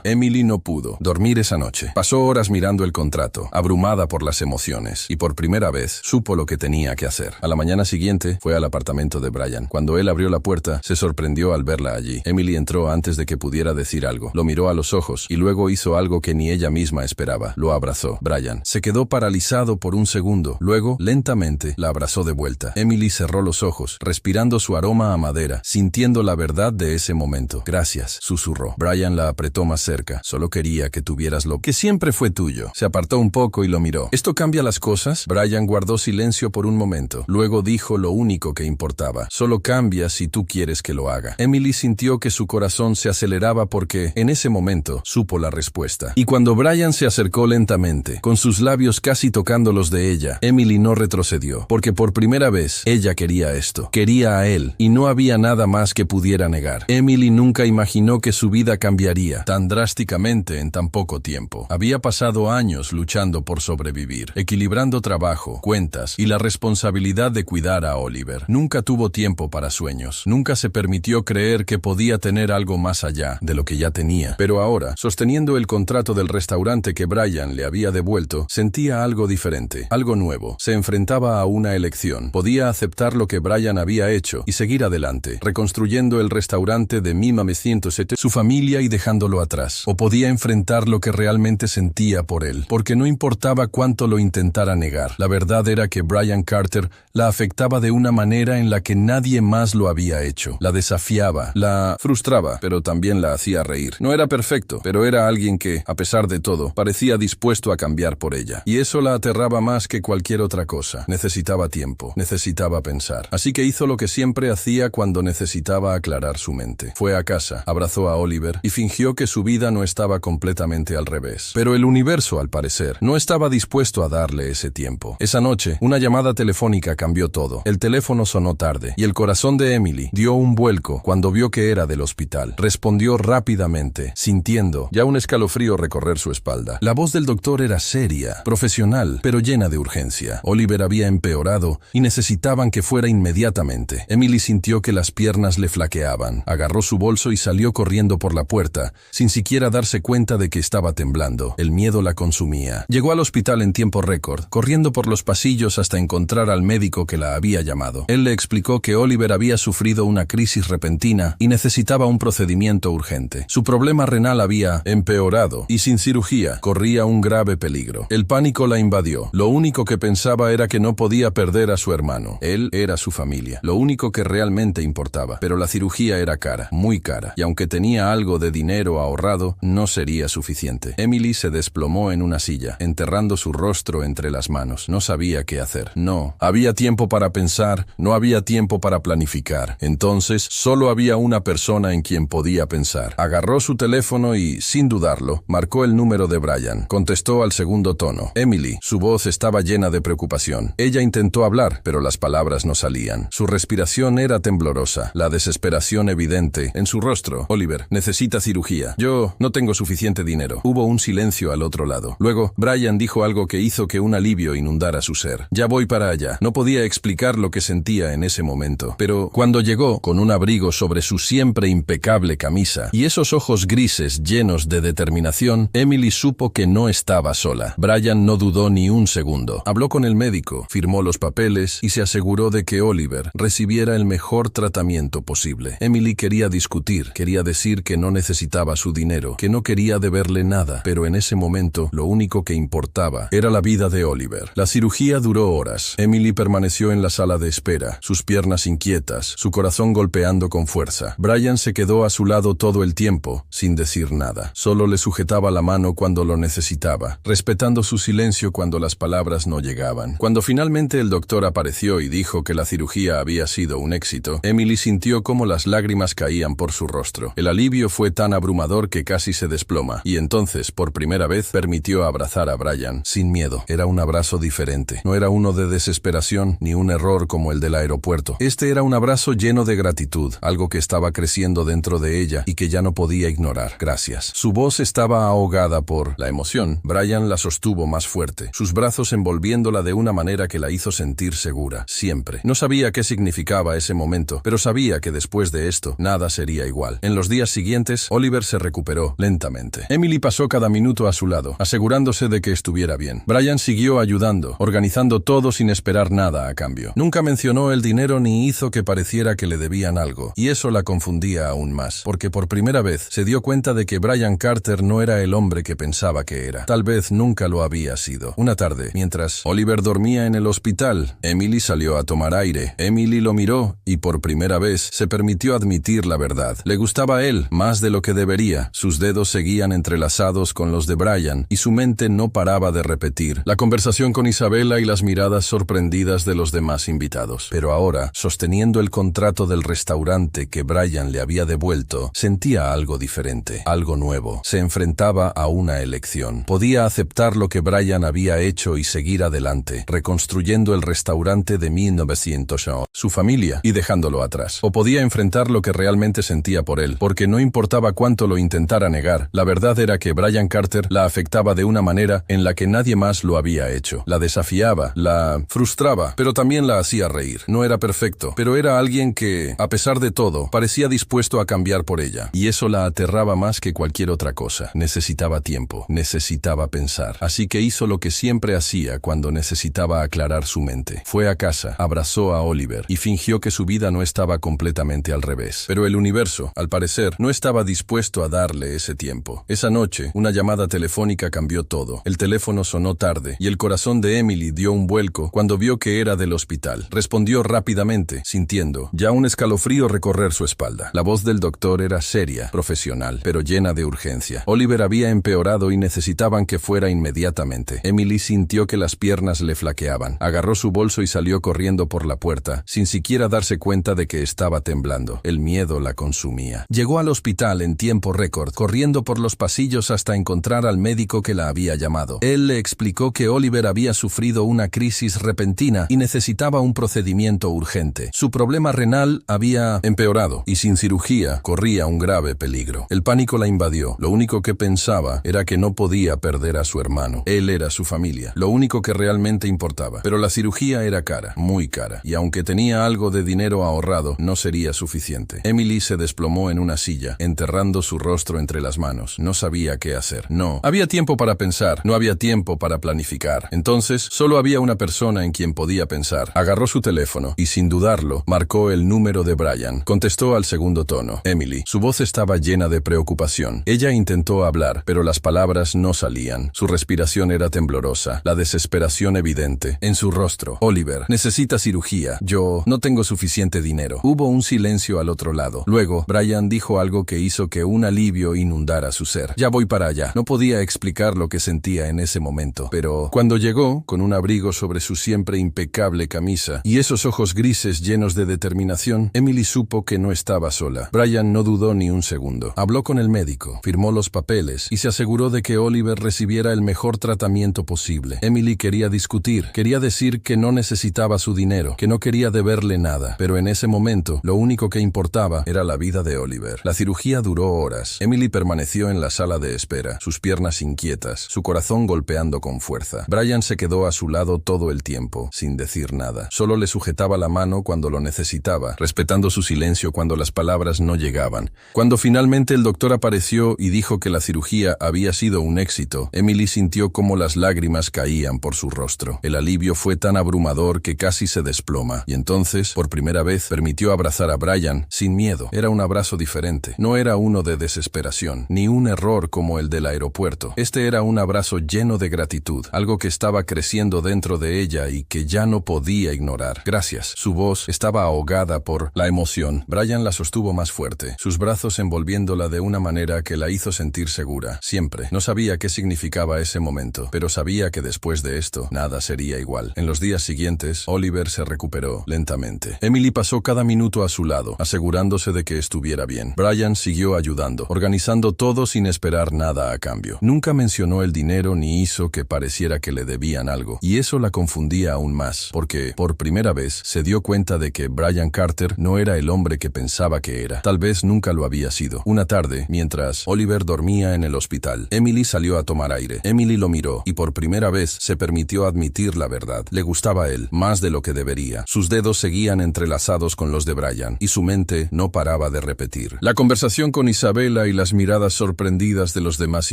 Emily no pudo dormir esa noche. Pasó horas mirando el contrato. abrumada por las emociones, y por primera vez supo lo que tenía que hacer. A la mañana siguiente fue al apartamento de Brian. Cuando él abrió la puerta, se sorprendió al verla allí. Emily entró antes de que pudiera decir algo. Lo miró a los ojos y luego hizo algo que ni ella misma esperaba. Lo abrazó. Brian se quedó paralizado por un segundo. Luego, lentamente, la abrazó de vuelta. Emily cerró los ojos, respirando su aroma a madera, sintiendo la verdad de ese momento. Gracias, susurró. Brian la apretó más cerca. Solo quería que tuvieras lo que siempre fue tuyo. Se apartó un poco y lo miró. ¿Esto cambia las cosas? Brian guardó silencio por un momento. Luego dijo lo único que importaba. Solo cambia si tú quieres que lo haga. Emily sintió que su corazón se aceleraba porque, en ese momento, supo la respuesta. Y cuando Brian se acercó lentamente, con sus labios casi tocando los de ella, Emily no retrocedió, porque por primera vez, ella quería esto. Quería a él, y no había nada más que pudiera negar. Emily nunca imaginó que su vida cambiaría tan drásticamente en tan poco tiempo. Había pasado años luchando por sobrevivir, equilibrando trabajo, cuentas y la responsabilidad de cuidar a Oliver. Nunca tuvo tiempo para sueños. Nunca se permitió creer que podía tener algo más allá de lo que ya tenía. Pero ahora, sosteniendo el contrato del restaurante que Brian le había devuelto, sentía algo diferente, algo nuevo. Se enfrentaba a una elección. Podía aceptar lo que Brian había hecho y seguir adelante, reconstruyendo el restaurante de 1907, su familia y dejándolo atrás. O podía enfrentar lo que realmente sentía por él, porque no importaba cuánto lo intentara negar. La verdad era que Brian Carter la afectaba de una manera en la que nadie más lo había hecho. La desafiaba, la frustraba, pero también la hacía reír. No era perfecto, pero era alguien que, a pesar de todo, parecía dispuesto a cambiar por ella. Y eso la aterraba más que cualquier otra cosa. Necesitaba tiempo, necesitaba pensar. Así que hizo lo que siempre hacía cuando necesitaba aclarar su mente. Fue a casa, abrazó a Oliver y fingió que su vida no estaba completamente al revés. Pero el universo, al parecer, no estaba dispuesto a darle ese tiempo. Esa noche, una llamada telefónica cambió todo. El teléfono sonó tarde y el corazón de Emily dio un vuelco cuando vio que era del hospital. Respondió rápidamente, sintiendo ya un escalofrío recorrer su espalda. La voz del doctor era seria, profesional, pero llena de urgencia. Oliver había empeorado y necesitaban que fuera inmediatamente. Emily sintió que las piernas le flaqueaban. Agarró su bolso y salió corriendo por la puerta, sin siquiera darse cuenta de que estaba temblando. El miedo la consumía. Llegó al hospital en tiempo récord, corriendo por los pasillos hasta encontrar al médico que la había llamado. Él le explicó que Oliver había sufrido una crisis repentina y necesitaba un procedimiento urgente. Su problema renal había empeorado y sin cirugía corría un grave peligro. El pánico la invadió. Lo único que pensaba era que no podía perder a su hermano. Él era su familia. Lo único que realmente importaba. Pero la cirugía era cara, muy cara, y aunque tenía algo de dinero ahorrado, no sería suficiente. Emily se desplomó en una silla, enterrando su rostro entre las manos. No sabía qué hacer. No había tiempo para pensar, no había tiempo para planificar. Entonces, solo había una persona en quien podía pensar. Agarró su teléfono y, sin dudarlo, marcó el número de Brian. Contestó al segundo tono. Emily, su voz estaba llena de preocupación. Ella intentó hablar, pero las palabras no salían. Su respiración era temblorosa, la desesperación evidente en su rostro. Oliver, necesita cirugía. Yo no tengo suficiente dinero. Hubo un silencio al otro lado. Luego, Brian dijo algo que hizo que un alivio inundara su ser. Ya voy para allá. No podía explicar lo que sentía en ese momento. Pero cuando llegó, con un abrigo sobre su siempre impecable camisa y esos ojos grises llenos de determinación, Emily supo que no estaba sola. Brian no dudó ni un segundo. Habló con el médico, firmó los papeles y se aseguró de que Oliver recibiera el mejor tratamiento posible. Emily quería discutir, quería decir que no necesitaba su dinero, que no quería deberle nada, pero en ese momento lo único que importaba era la vida de Oliver. La cirugía duró horas. Emily permaneció en la sala de espera, sus piernas inquietas, su corazón golpeando con fuerza. Brian se quedó a su lado todo el tiempo, sin decir nada. Solo le sujetaba la mano cuando lo necesitaba, respetando su silencio cuando las palabras no llegaban. Cuando finalmente el doctor apareció y dijo que la cirugía había sido un éxito, Emily sintió cómo las lágrimas caían por su rostro. El alivio fue tan abrumador que casi se desploma, y entonces, por primera vez, permitió abrazar a Brian, sin miedo. Era un abrazo diferente. No era uno de desesperación, ni un error como el del aeropuerto. Este era un abrazo lleno de gratitud, algo que estaba creciendo dentro de ella y que ya no podía ignorar. Gracias. Su voz estaba ahogada por la emoción. Brian la sostuvo más fuerte, sus brazos envolviéndola de una manera que la hizo sentir segura, siempre. No sabía qué significaba ese momento, pero sabía que después de esto, nada sería igual. En los días siguientes, Oliver se recuperó lentamente. Emily pasó cada minuto a su lado, asegurándose de que estuviera bien. Brian siguió ayudando, organizando todo sin esperar nada a cambio. Nunca mencionó el dinero ni hizo que pareciera que le debían algo, y eso la confundía aún más, porque por primera vez se dio cuenta de que Brian Carter no era el hombre que pensaba que era. Tal vez nunca lo había sido. Una tarde, mientras Oliver dormía en el hospital, Emily salió a tomar aire. Emily lo miró y por primera vez se permitió admitir la verdad. Le gustaba él más de lo que debería. Sus dedos seguían entrelazados con los de Brian y su mente no paraba de repetir la conversación con Isabela y las miradas sorprendidas de los demás invitados. Pero ahora, sosteniendo el contrato del restaurante que Brian le había devuelto, sentía algo diferente, algo nuevo. Se enfrentaba a una elección. Podía aceptar lo que Brian había hecho y seguir adelante, reconstruyendo el restaurante de 1900, su familia, y dejándolo atrás. O podía enfrentar lo que realmente sentía por él, porque no importaba cuánto lo intentara negar, la verdad era que Brian Carter la afectaba de una manera en la que nadie más lo había hecho. La desafiaba, la frustraba, pero también la hacía reír. No era perfecto, pero era alguien que, a pesar de todo, parecía dispuesto a cambiar por ella, y eso la aterraba más que cualquier otra cosa. Necesitaba tiempo, necesitaba pensar, así que hizo lo que siempre hacía cuando necesitaba aclarar su mente. Fue a casa, abrazó a Oliver y fingió que su vida no estaba completamente al revés. Pero el universo, al parecer, no estaba dispuesto a darle ese tiempo. Esa noche, una llamada telefónica cambió todo. El teléfono sonó tarde y el corazón de Emily dio un vuelco cuando vio que era del hospital. Respondió rápidamente, sintiendo ya un escalofrío recorrer su espalda. La voz del doctor era seria, profesional, pero llena de urgencia. Oliver había empeorado y necesitaban que fuera inmediatamente. Emily sintió que las piernas le flaqueaban. Agarró su bolso y salió corriendo por la puerta, sin siquiera darse cuenta de que estaba temblando. El miedo la consumía. Llegó al hospital en tiempo récord, corriendo por los pasillos hasta encontrar al médico que la había llamado. Él le explicó que Oliver había sufrido una crisis repentina y necesitaba un procedimiento urgente. Su problema renal había empeorado y sin cirugía corría un grave peligro. El pánico la invadió. Lo único que pensaba era que no podía perder a su hermano. Él era su familia, lo único que realmente importaba. Pero la cirugía era cara, muy cara, y aunque tenía algo de dinero ahorrado, no sería suficiente. Emily se desplomó en una silla, enterrando su rostro entre las manos. No sabía qué hacer. No había tiempo para pensar, no había tiempo para planificar. Entonces, solo había una persona en quien podía pensar. Agarró su teléfono y, sin dudarlo, marcó el número de Brian. Contestó al segundo tono. Emily. Su voz estaba llena de preocupación. Ella intentó hablar, pero las palabras no salían. Su respiración era temblorosa, la desesperación evidente en su rostro. Oliver, necesita cirugía. Yo no tengo suficiente dinero. Hubo un silencio al otro lado. Luego, Brian dijo algo que hizo que un alivio inundara su ser. Ya voy para allá. No podía explicar lo que sentía en ese momento, pero cuando llegó, con un abrigo sobre su siempre impecable camisa y esos ojos grises llenos de determinación, Emily supo que no estaba sola. Brian no dudó ni un segundo. Habló con el médico, firmó los papeles y se aseguró de que Oliver recibiera el mejor tratamiento posible. Emily quería discutir, quería decir que no necesitaba su dinero, que no quería deberle nada, pero en ese momento lo único que importaba era la vida de Oliver. La cirugía duró horas. Emily permaneció en la sala de espera, sus piernas inquietas, su corazón golpeando con fuerza. Brian se quedó a su lado todo el tiempo, sin decir nada. Solo le sujetaba la mano cuando lo necesitaba, respetando su silencio cuando las palabras no llegaban. Cuando finalmente el doctor apareció y dijo que la cirugía había sido un éxito, Emily sintió cómo las lágrimas caían por su rostro. El alivio fue tan abrumador que casi se desploma, y entonces, por primera vez, permitió abrazar a Brian sin miedo. Era un abrazo diferente. No era uno de desesperación, ni un error como el del aeropuerto. Este era un abrazo lleno de gratitud, algo que estaba creciendo dentro de ella y que ya no podía ignorar. Gracias. Su voz estaba ahogada por la emoción. Brian la sostuvo más fuerte, sus brazos envolviéndola de una manera que la hizo sentir segura. Siempre. No sabía qué significaba ese momento, pero sabía que después de esto, nada sería igual. En los días siguientes, Oliver se recuperó lentamente. Emily pasó cada minuto a su lado, asegurándose de que estuviera bien. Brian siguió ayudando, organizando todo sin esperar nada a cambio. Nunca mencionó el dinero ni hizo que pareciera que le debían algo, y eso la confundía aún más, porque, por primera vez, se dio cuenta de que Brian Carter no era el hombre que pensaba que era. Tal vez nunca lo había sido. Una tarde, mientras Oliver dormía en el hospital, Emily salió a tomar aire. Emily lo miró, y por primera vez se permitió admitir la verdad. Le gustaba él, más de lo que debería. Sus dedos seguían entrelazados con los de Brian, y su mente no paraba de repetir. La conversación con Isabela y las miradas sorprendidas de los demás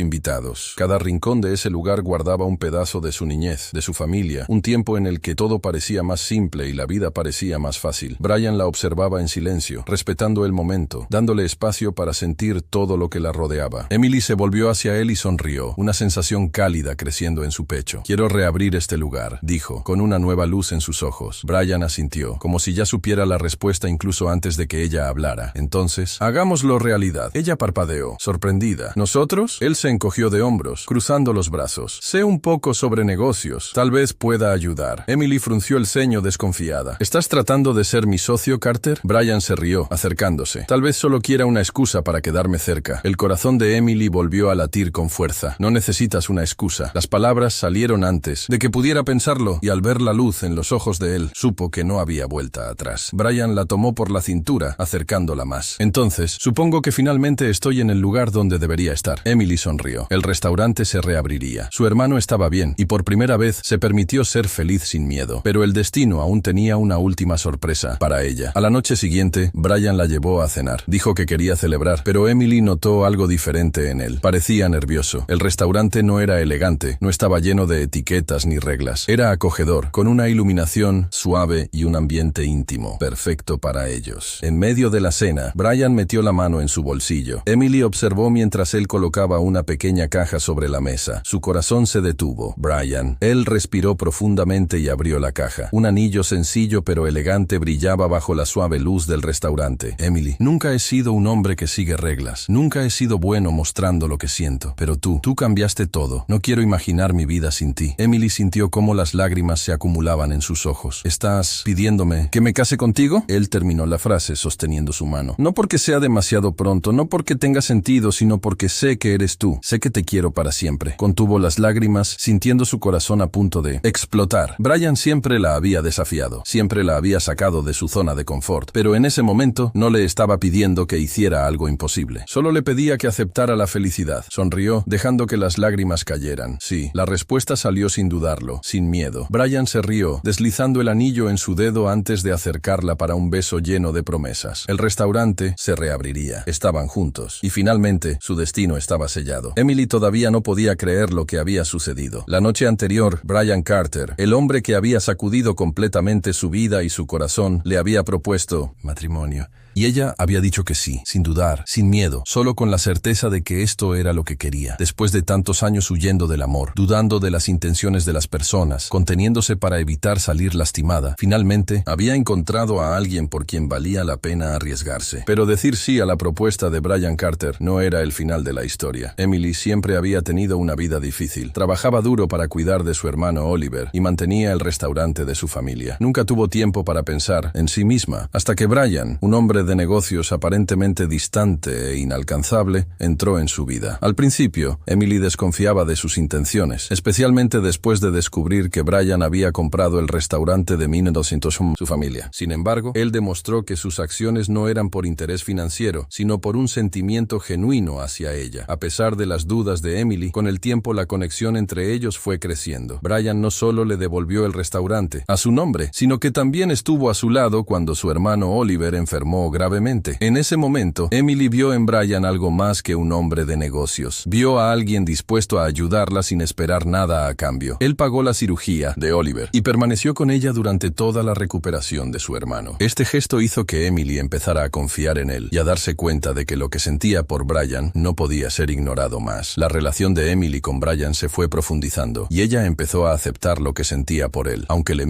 invitados. Cada rincón de ese ese lugar guardaba un pedazo de su niñez, de su familia, un tiempo en el que todo parecía más simple y la vida parecía más fácil. Brian la observaba en silencio, respetando el momento, dándole espacio para sentir todo lo que la rodeaba. Emily se volvió hacia él y sonrió, una sensación cálida creciendo en su pecho. «Quiero reabrir este lugar», dijo, con una nueva luz en sus ojos. Brian asintió, como si ya supiera la respuesta incluso antes de que ella hablara. «Entonces, hagámoslo realidad». Ella parpadeó, sorprendida. «¿Nosotros?» Él se encogió de hombros, cruzando los brazos. «Sé un poco sobre negocios. Tal vez pueda ayudar». Emily frunció el ceño desconfiada. «¿Estás tratando de ser mi socio, Carter?» Brian se rió, acercándose. «Tal vez solo quiera una excusa para quedarme cerca». El corazón de Emily volvió a latir con fuerza. «No necesitas una excusa». Las palabras salieron antes de que pudiera pensarlo, y al ver la luz en los ojos de él, supo que no había vuelta atrás. Brian la tomó por la cintura, acercándola más. «Entonces, supongo que finalmente estoy en el lugar donde debería estar». Emily sonrió. El restaurante se reabriría. Su hermano estaba bien, y por primera vez se permitió ser feliz sin miedo. Pero el destino aún tenía una última sorpresa para ella. A la noche siguiente, Brian la llevó a cenar. Dijo que quería celebrar, pero Emily notó algo diferente en él. Parecía nervioso. El restaurante no era elegante, no estaba lleno de etiquetas ni reglas. Era acogedor, con una iluminación suave y un ambiente íntimo, perfecto para ellos. En medio de la cena, Brian metió la mano en su bolsillo. Emily observó mientras él colocaba una pequeña caja sobre la mesa. Su corazón se detuvo. «Brian». Él respiró profundamente y abrió la caja. Un anillo sencillo pero elegante brillaba bajo la suave luz del restaurante. «Emily, nunca he sido un hombre que sigue reglas. Nunca he sido bueno mostrando lo que siento. Pero tú cambiaste todo. No quiero imaginar mi vida sin ti». Emily sintió cómo las lágrimas se acumulaban en sus ojos. «¿Estás pidiéndome que me case contigo?» Él terminó la frase sosteniendo su mano. «No porque sea demasiado pronto, no porque tenga sentido, sino porque sé que eres tú. Sé que te quiero para siempre». Contuvo las lágrimas, sintiendo su corazón a punto de explotar. Brian siempre la había desafiado, siempre la había sacado de su zona de confort, pero en ese momento no le estaba pidiendo que hiciera algo imposible. Solo le pedía que aceptara la felicidad. Sonrió, dejando que las lágrimas cayeran. Sí, la respuesta salió sin dudarlo, sin miedo. Brian se rió, deslizando el anillo en su dedo antes de acercarla para un beso lleno de promesas. El restaurante se reabriría. Estaban juntos. Y finalmente, su destino estaba sellado. Emily todavía no podía creer lo que había sucedido. La noche anterior, Brian Carter, el hombre que había sacudido completamente su vida y su corazón, le había propuesto matrimonio. Y ella había dicho que sí, sin dudar, sin miedo, solo con la certeza de que esto era lo que quería. Después de tantos años huyendo del amor, dudando de las intenciones de las personas, conteniéndose para evitar salir lastimada, finalmente había encontrado a alguien por quien valía la pena arriesgarse. Pero decir sí a la propuesta de Brian Carter no era el final de la historia. Emily siempre había tenido una vida difícil. Trabajaba duro para cuidar de su hermano Oliver y mantenía el restaurante de su familia. Nunca tuvo tiempo para pensar en sí misma, hasta que Brian, un hombre de negocios aparentemente distante e inalcanzable, entró en su vida. Al principio, Emily desconfiaba de sus intenciones, especialmente después de descubrir que Brian había comprado el restaurante de 1900 su familia. Sin embargo, él demostró que sus acciones no eran por interés financiero, sino por un sentimiento genuino hacia ella. A pesar de las dudas de Emily, con el tiempo la conexión entre ellos fue creciendo. Brian no solo le devolvió el restaurante a su nombre, sino que también estuvo a su lado cuando su hermano Oliver enfermó gravemente. En ese momento, Emily vio en Brian algo más que un hombre de negocios. Vio a alguien dispuesto a ayudarla sin esperar nada a cambio. Él pagó la cirugía de Oliver y permaneció con ella durante toda la recuperación de su hermano. Este gesto hizo que Emily empezara a confiar en él y a darse cuenta de que lo que sentía por Brian no podía ser ignorado más. La relación de Emily con Brian se fue profundizando y ella empezó a aceptar lo que sentía por él, aunque le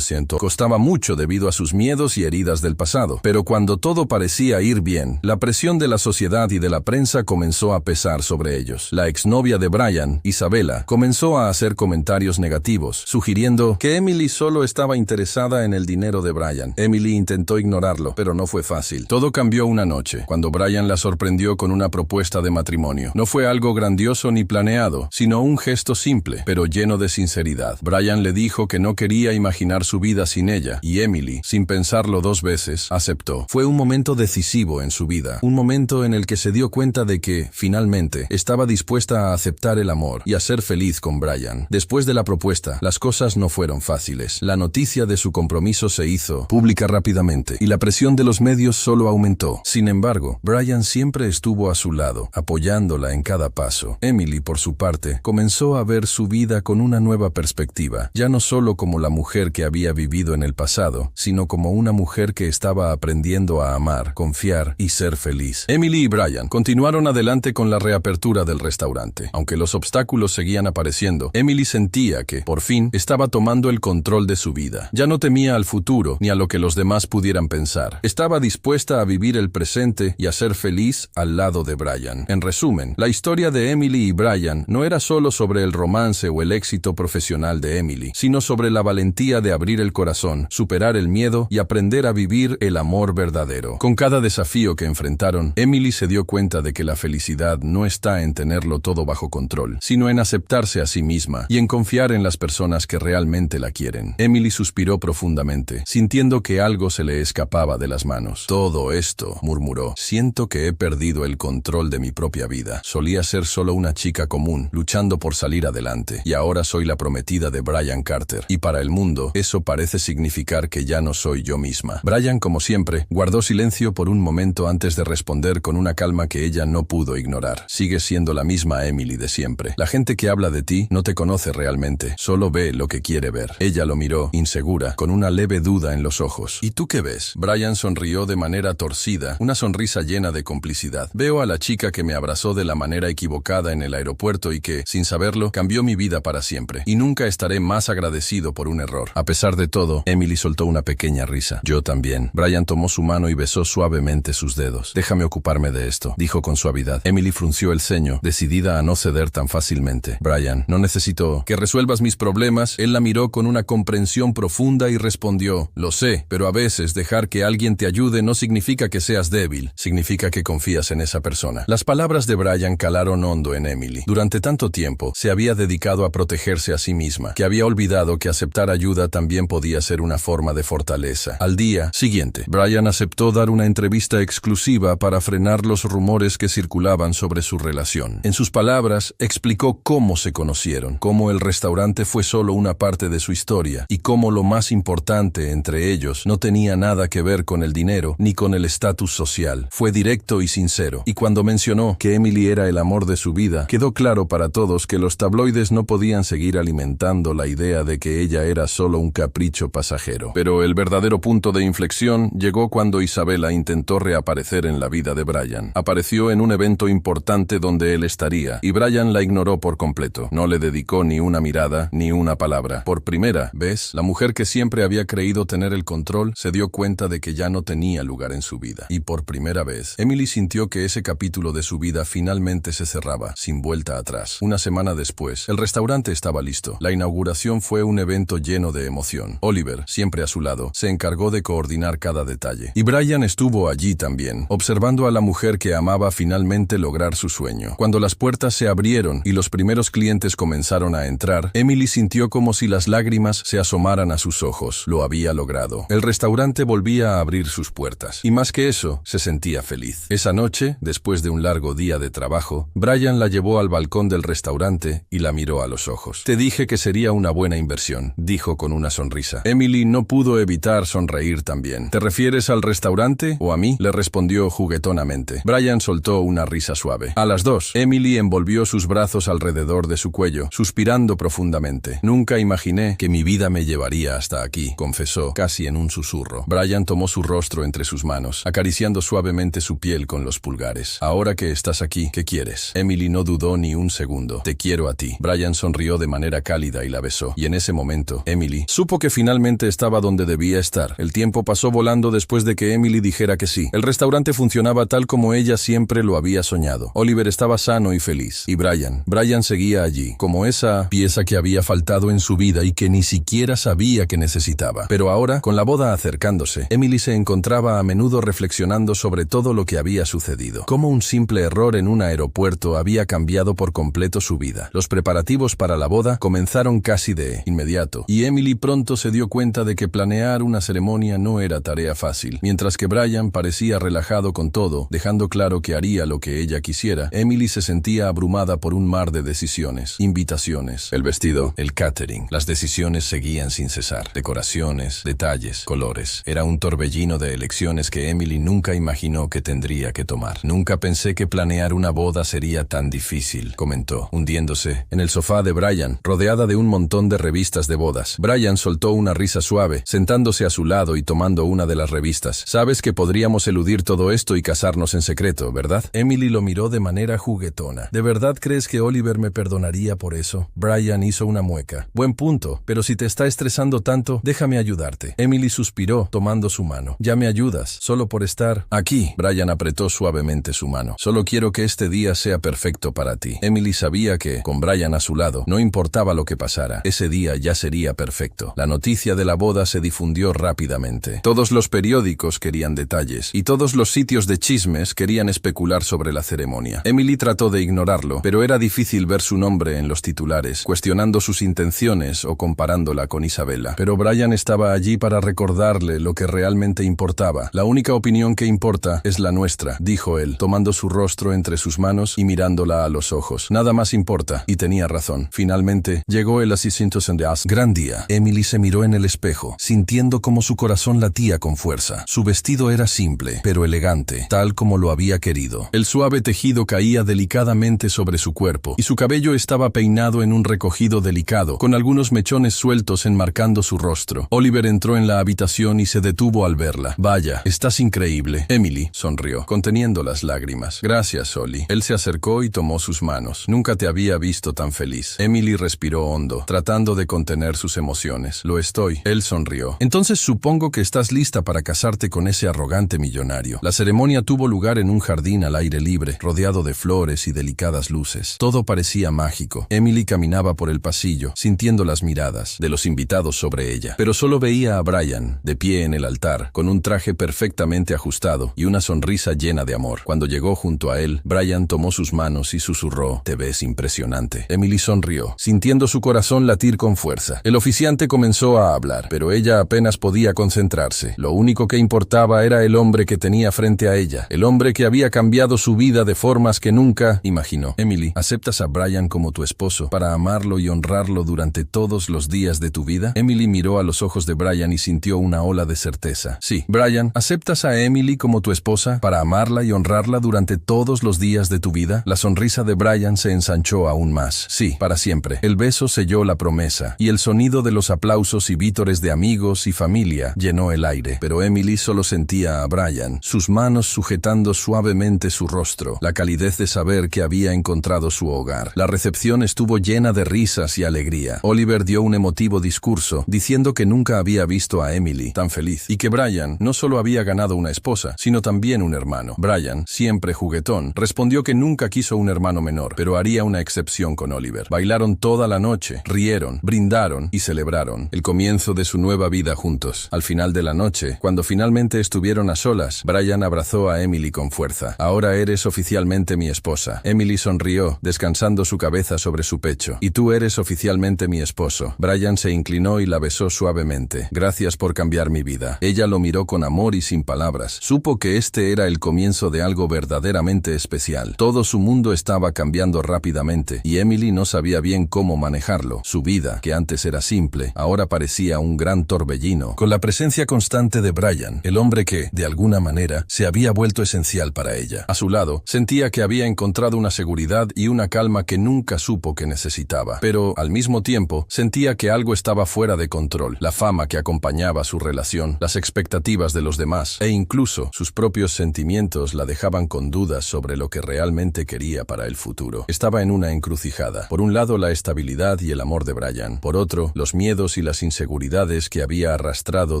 costaba mucho debido a sus miedos y heridas del pasado. Pero cuando todo parecía ir bien, la presión de la sociedad y de la prensa comenzó a pesar sobre ellos. La exnovia de Brian, Isabella, comenzó a hacer comentarios negativos, sugiriendo que Emily solo estaba interesada en el dinero de Brian. Emily intentó ignorarlo, pero no fue fácil. Todo cambió una noche, cuando Brian la sorprendió con una propuesta de matrimonio. No fue algo grandioso ni planeado, sino un gesto simple, pero lleno de sinceridad. Brian le dijo que no quería imaginar su vida sin ella, y Emily, sin pensarlo dos veces, aceptó. Fue un momento momento decisivo en su vida, un momento en el que se dio cuenta de que, finalmente, estaba dispuesta a aceptar el amor y a ser feliz con Brian. Después de la propuesta, las cosas no fueron fáciles. La noticia de su compromiso se hizo pública rápidamente y la presión de los medios solo aumentó. Sin embargo, Brian siempre estuvo a su lado, apoyándola en cada paso. Emily, por su parte, comenzó a ver su vida con una nueva perspectiva, ya no solo como la mujer que había vivido en el pasado, sino como una mujer que estaba aprendiendo a amar, confiar y ser feliz. Emily y Brian continuaron adelante con la reapertura del restaurante. Aunque los obstáculos seguían apareciendo, Emily sentía que, por fin, estaba tomando el control de su vida. Ya no temía al futuro ni a lo que los demás pudieran pensar. Estaba dispuesta a vivir el presente y a ser feliz al lado de Brian. En resumen, la historia de Emily y Brian no era solo sobre el romance o el éxito profesional de Emily, sino sobre la valentía de abrir el corazón, superar el miedo y aprender a vivir el amor verdadero. Con cada desafío que enfrentaron, Emily se dio cuenta de que la felicidad no está en tenerlo todo bajo control, sino en aceptarse a sí misma y en confiar en las personas que realmente la quieren. Emily suspiró profundamente, sintiendo que algo se le escapaba de las manos. Todo esto, murmuró, siento que he perdido el control de mi propia vida. Solía ser solo una chica común, luchando por salir adelante, y ahora soy la prometida de Brian Carter. Y para el mundo, eso parece significar que ya no soy yo misma. Brian, como siempre, guardó silencio por un momento antes de responder con una calma que ella no pudo ignorar. Sigues siendo la misma Emily de siempre. La gente que habla de ti no te conoce realmente, solo ve lo que quiere ver. Ella lo miró, insegura, con una leve duda en los ojos. ¿Y tú qué ves? Brian sonrió de manera torcida, una sonrisa llena de complicidad. Veo a la chica que me abrazó de la manera equivocada en el aeropuerto y que, sin saberlo, cambió mi vida para siempre. Y nunca estaré más agradecido por un error. A pesar de todo, Emily soltó una pequeña risa. Yo también. Brian tomó su mano y besó suavemente sus dedos. Déjame ocuparme de esto, dijo con suavidad. Emily frunció el ceño, decidida a no ceder tan fácilmente. Brian, no necesito que resuelvas mis problemas. Él la miró con una comprensión profunda y respondió, lo sé, pero a veces dejar que alguien te ayude no significa que seas débil, significa que confías en esa persona. Las palabras de Brian calaron hondo en Emily. Durante tanto tiempo, se había dedicado a protegerse a sí misma, que había olvidado que aceptar ayuda también podía ser una forma de fortaleza. Al día siguiente, Brian aceptó dar una entrevista exclusiva para frenar los rumores que circulaban sobre su relación. En sus palabras, explicó cómo se conocieron, cómo el restaurante fue solo una parte de su historia y cómo lo más importante entre ellos no tenía nada que ver con el dinero ni con el estatus social. Fue directo y sincero, y cuando mencionó que Emily era el amor de su vida, quedó claro para todos que los tabloides no podían seguir alimentando la idea de que ella era solo un capricho pasajero. Pero el verdadero punto de inflexión llegó cuando Isabella intentó reaparecer en la vida de Brian. Apareció en un evento importante donde él estaría, y Brian la ignoró por completo. No le dedicó ni una mirada, ni una palabra. Por primera vez, la mujer que siempre había creído tener el control se dio cuenta de que ya no tenía lugar en su vida. Y por primera vez, Emily sintió que ese capítulo de su vida finalmente se cerraba, sin vuelta atrás. Una semana después, el restaurante estaba listo. La inauguración fue un evento lleno de emoción. Oliver, siempre a su lado, se encargó de coordinar cada detalle. Y Brian estuvo allí también, observando a la mujer que amaba finalmente lograr su sueño. Cuando las puertas se abrieron y los primeros clientes comenzaron a entrar, Emily sintió como si las lágrimas se asomaran a sus ojos. Lo había logrado. El restaurante volvía a abrir sus puertas. Y más que eso, se sentía feliz. Esa noche, después de un largo día de trabajo, Brian la llevó al balcón del restaurante y la miró a los ojos. Te dije que sería una buena inversión, dijo con una sonrisa. Emily no pudo evitar sonreír también. ¿Te refieres al restaurante o a mí?, le respondió juguetonamente. Brian soltó una risa suave. A las dos, Emily envolvió sus brazos alrededor de su cuello, suspirando profundamente. Nunca imaginé que mi vida me llevaría hasta aquí, confesó, casi en un susurro. Brian tomó su rostro entre sus manos, acariciando suavemente su piel con los pulgares. Ahora que estás aquí, ¿qué quieres? Emily no dudó ni un segundo. Te quiero a ti. Brian sonrió de manera cálida y la besó. Y en ese momento, Emily supo que finalmente estaba donde debía estar. El tiempo pasó volando después de que Emily dijera que sí. El restaurante funcionaba tal como ella siempre lo había soñado. Oliver estaba sano y feliz. Y Brian seguía allí, como esa pieza que había faltado en su vida y que ni siquiera sabía que necesitaba. Pero ahora, con la boda acercándose, Emily se encontraba a menudo reflexionando sobre todo lo que había sucedido. Cómo un simple error en un aeropuerto había cambiado por completo su vida. Los preparativos para la boda comenzaron casi de inmediato, y Emily pronto se dio cuenta de que planear una ceremonia no era tarea fácil. Mientras Mientras que Brian parecía relajado con todo, dejando claro que haría lo que ella quisiera, Emily se sentía abrumada por un mar de decisiones, invitaciones, el vestido, el catering. Las decisiones seguían sin cesar. Decoraciones, detalles, colores. Era un torbellino de elecciones que Emily nunca imaginó que tendría que tomar. Nunca pensé que planear una boda sería tan difícil, comentó, hundiéndose en el sofá de Brian, rodeada de un montón de revistas de bodas. Brian soltó una risa suave, sentándose a su lado y tomando una de las revistas. Sabes que podríamos eludir todo esto y casarnos en secreto, ¿verdad? Emily lo miró de manera juguetona. ¿De verdad crees que Oliver me perdonaría por eso? Brian hizo una mueca. Buen punto, pero si te está estresando tanto, déjame ayudarte. Emily suspiró, tomando su mano. Ya me ayudas, solo por estar aquí. Brian apretó suavemente su mano. Solo quiero que este día sea perfecto para ti. Emily sabía que, con Brian a su lado, no importaba lo que pasara. Ese día ya sería perfecto. La noticia de la boda se difundió rápidamente. Todos los periódicos querían detalles, y todos los sitios de chismes querían especular sobre la ceremonia. Emily trató de ignorarlo, pero era difícil ver su nombre en los titulares, cuestionando sus intenciones o comparándola con Isabella. Pero Brian estaba allí para recordarle lo que realmente importaba. La única opinión que importa es la nuestra, dijo él, tomando su rostro entre sus manos y mirándola a los ojos. Nada más importa, y tenía razón. Finalmente, llegó el asesinato en Deas. Gran día. Emily se miró en el espejo, sintiendo como su corazón latía con fuerza. Su vestido era simple, pero elegante, tal como lo había querido. El suave tejido caía delicadamente sobre su cuerpo, y su cabello estaba peinado en un recogido delicado, con algunos mechones sueltos enmarcando su rostro. Oliver entró en la habitación y se detuvo al verla. Vaya, estás increíble. Emily sonrió, conteniendo las lágrimas. Gracias, Oli. Él se acercó y tomó sus manos. Nunca te había visto tan feliz. Emily respiró hondo, tratando de contener sus emociones. Lo estoy. Él sonrió. Entonces supongo que estás lista para casarte con ese arrogante millonario. La ceremonia tuvo lugar en un jardín al aire libre, rodeado de flores y delicadas luces. Todo parecía mágico. Emily caminaba por el pasillo, sintiendo las miradas de los invitados sobre ella, pero solo veía a Brian, de pie en el altar, con un traje perfectamente ajustado y una sonrisa llena de amor. Cuando llegó junto a él, Brian tomó sus manos y susurró, «Te ves impresionante». Emily sonrió, sintiendo su corazón latir con fuerza. El oficiante comenzó a hablar, pero ella apenas podía concentrarse. Lo único que importaba era el hombre que tenía frente a ella, el hombre que había cambiado su vida de formas que nunca imaginó. Emily, ¿aceptas a Brian como tu esposo para amarlo y honrarlo durante todos los días de tu vida? Emily miró a los ojos de Brian y sintió una ola de certeza. Sí. Brian, ¿aceptas a Emily como tu esposa para amarla y honrarla durante todos los días de tu vida? La sonrisa de Brian se ensanchó aún más. Sí, para siempre. El beso selló la promesa, y el sonido de los aplausos y vítores de amigos y familia llenó el aire. Pero Emily solo sentía a Brian, sus manos sujetando suavemente su rostro, la calidez de saber que había encontrado su hogar. La recepción estuvo llena de risas y alegría. Oliver dio un emotivo discurso, diciendo que nunca había visto a Emily tan feliz, y que Brian no solo había ganado una esposa, sino también un hermano. Brian, siempre juguetón, respondió que nunca quiso un hermano menor, pero haría una excepción con Oliver. Bailaron toda la noche, rieron, brindaron y celebraron el comienzo de su nueva vida juntos. Al final de la noche, cuando finalmente estuvieron a solas, Brian abrazó a Emily con fuerza. Ahora eres oficialmente mi esposa. Emily sonrió, descansando su cabeza sobre su pecho. Y tú eres oficialmente mi esposo. Brian se inclinó y la besó suavemente. Gracias por cambiar mi vida. Ella lo miró con amor y sin palabras. Supo que este era el comienzo de algo verdaderamente especial. Todo su mundo estaba cambiando rápidamente, y Emily no sabía bien cómo manejarlo. Su vida, que antes era simple, ahora parecía un gran torbellino, con la presencia constante de Brian, el hombre que, de alguna manera, se había vuelto esencial para ella. A su lado, sentía que había encontrado una seguridad y una calma que nunca supo que necesitaba. Pero, al mismo tiempo, sentía que algo estaba fuera de control. La fama que acompañaba su relación, las expectativas de los demás, e incluso sus propios sentimientos la dejaban con dudas sobre lo que realmente quería para el futuro. Estaba en una encrucijada. Por un lado, la estabilidad y el amor de Brian. Por otro, los miedos y las inseguridades que había arrastrado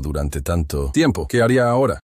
durante tanto tiempo. ¿Qué haría ahora?